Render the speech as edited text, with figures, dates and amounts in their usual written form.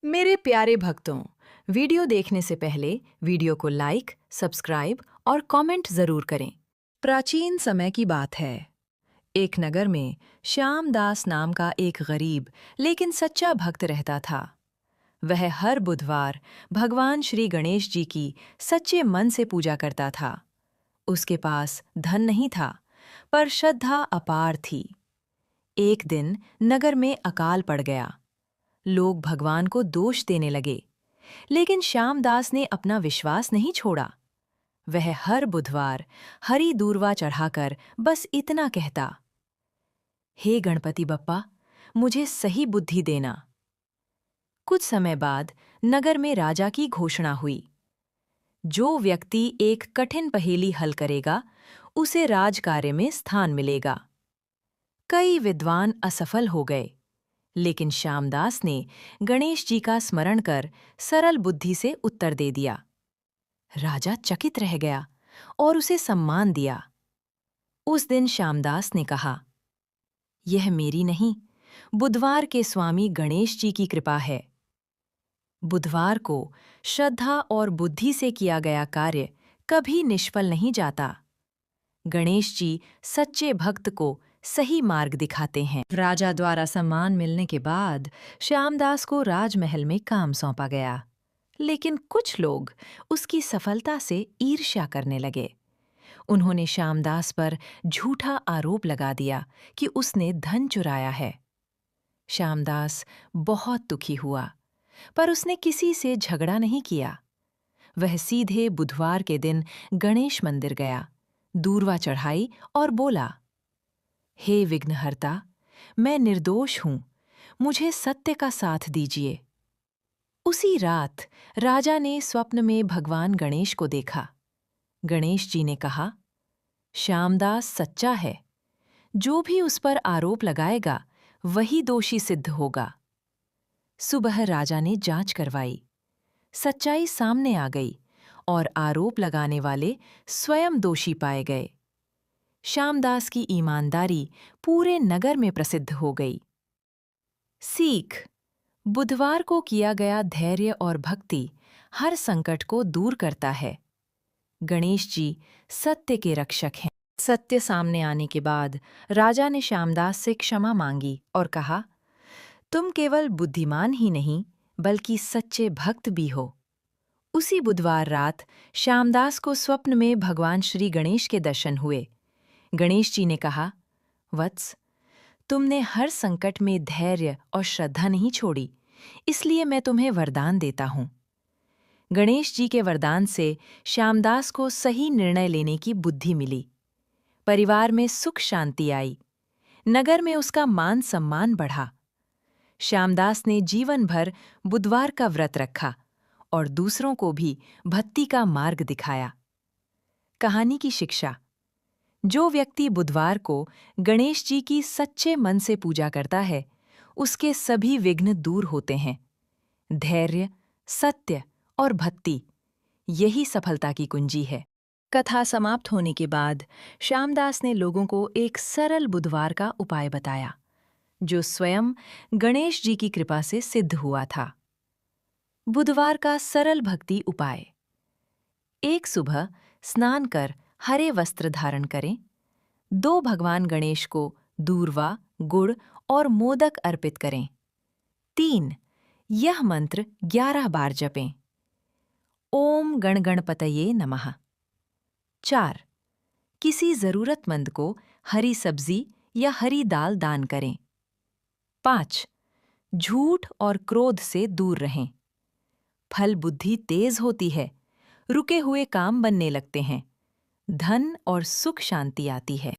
मेरे प्यारे भक्तों, वीडियो देखने से पहले वीडियो को लाइक, सब्सक्राइब और कमेंट जरूर करें। प्राचीन समय की बात है। एक नगर में श्यामदास नाम का एक गरीब लेकिन सच्चा भक्त रहता था। वह हर बुधवार भगवान श्री गणेश जी की सच्चे मन से पूजा करता था। उसके पास धन नहीं था, पर श्रद्धा अपार थी। एक दिन नगर में अकाल पड़ गया। लोग भगवान को दोष देने लगे, लेकिन श्यामदास ने अपना विश्वास नहीं छोड़ा। वह हर बुधवार हरी दूर्वा चढ़ाकर बस इतना कहता, हे गणपति बप्पा, मुझे सही बुद्धि देना। कुछ समय बाद नगर में राजा की घोषणा हुई। जो व्यक्ति एक कठिन पहेली हल करेगा, उसे राजकार्य में स्थान मिलेगा। कई विद्वान असफल हो गए, लेकिन श्यामदास ने गणेश जी का स्मरण कर सरल बुद्धि से उत्तर दे दिया। राजा चकित रह गया और उसे सम्मान दिया। उस दिन श्यामदास ने कहा, यह मेरी नहीं, बुधवार के स्वामी गणेश जी की कृपा है। बुधवार को श्रद्धा और बुद्धि से किया गया कार्य कभी निष्फल नहीं जाता। गणेश जी सच्चे भक्त को सही मार्ग दिखाते हैं। राजा द्वारा सम्मान मिलने के बाद श्यामदास को राजमहल में काम सौंपा गया, लेकिन कुछ लोग उसकी सफलता से ईर्ष्या करने लगे। उन्होंने श्यामदास पर झूठा आरोप लगा दिया कि उसने धन चुराया है। श्यामदास बहुत दुखी हुआ, पर उसने किसी से झगड़ा नहीं किया। वह सीधे बुधवार के दिन गणेश मंदिर गया, दूर्वा चढ़ाई और बोला, हे विघ्नहर्ता, मैं निर्दोष हूं, मुझे सत्य का साथ दीजिए। उसी रात राजा ने स्वप्न में भगवान गणेश को देखा। गणेश जी ने कहा, श्यामदास सच्चा है, जो भी उस पर आरोप लगाएगा वही दोषी सिद्ध होगा। सुबह राजा ने जांच करवाई। सच्चाई सामने आ गई और आरोप लगाने वाले स्वयं दोषी पाए गए। श्यामदास की ईमानदारी पूरे नगर में प्रसिद्ध हो गई। सीख: बुधवार को किया गया धैर्य और भक्ति हर संकट को दूर करता है। गणेश जी सत्य के रक्षक हैं। सत्य सामने आने के बाद राजा ने श्यामदास से क्षमा मांगी और कहा, तुम केवल बुद्धिमान ही नहीं, बल्कि सच्चे भक्त भी हो। उसी बुधवार रात श्यामदास को स्वप्न में भगवान श्री गणेश के दर्शन हुए। गणेश जी ने कहा, वत्स, तुमने हर संकट में धैर्य और श्रद्धा नहीं छोड़ी, इसलिए मैं तुम्हें वरदान देता हूँ। गणेश जी के वरदान से श्यामदास को सही निर्णय लेने की बुद्धि मिली। परिवार में सुख शांति आई। नगर में उसका मान सम्मान बढ़ा। श्यामदास ने जीवन भर बुधवार का व्रत रखा और दूसरों को भी भक्ति का मार्ग दिखाया। कहानी की शिक्षा: जो व्यक्ति बुधवार को गणेश जी की सच्चे मन से पूजा करता है, उसके सभी विघ्न दूर होते हैं। धैर्य, सत्य और भक्ति, यही सफलता की कुंजी है। कथा समाप्त होने के बाद श्यामदास ने लोगों को एक सरल बुधवार का उपाय बताया, जो स्वयं गणेश जी की कृपा से सिद्ध हुआ था। बुधवार का सरल भक्ति उपाय: एक सुबह स्नान कर हरे वस्त्र धारण करें। 2 भगवान गणेश को दूर्वा, गुड़ और मोदक अर्पित करें। 3 यह मंत्र 11 बार जपें। ओम गणगणपतये नमः। 4 किसी जरूरतमंद को हरी सब्जी या हरी दाल दान करें। 5 झूठ और क्रोध से दूर रहें। फल बुद्धि तेज होती है, रुके हुए काम बनने लगते हैं, धन और सुख शांति आती है।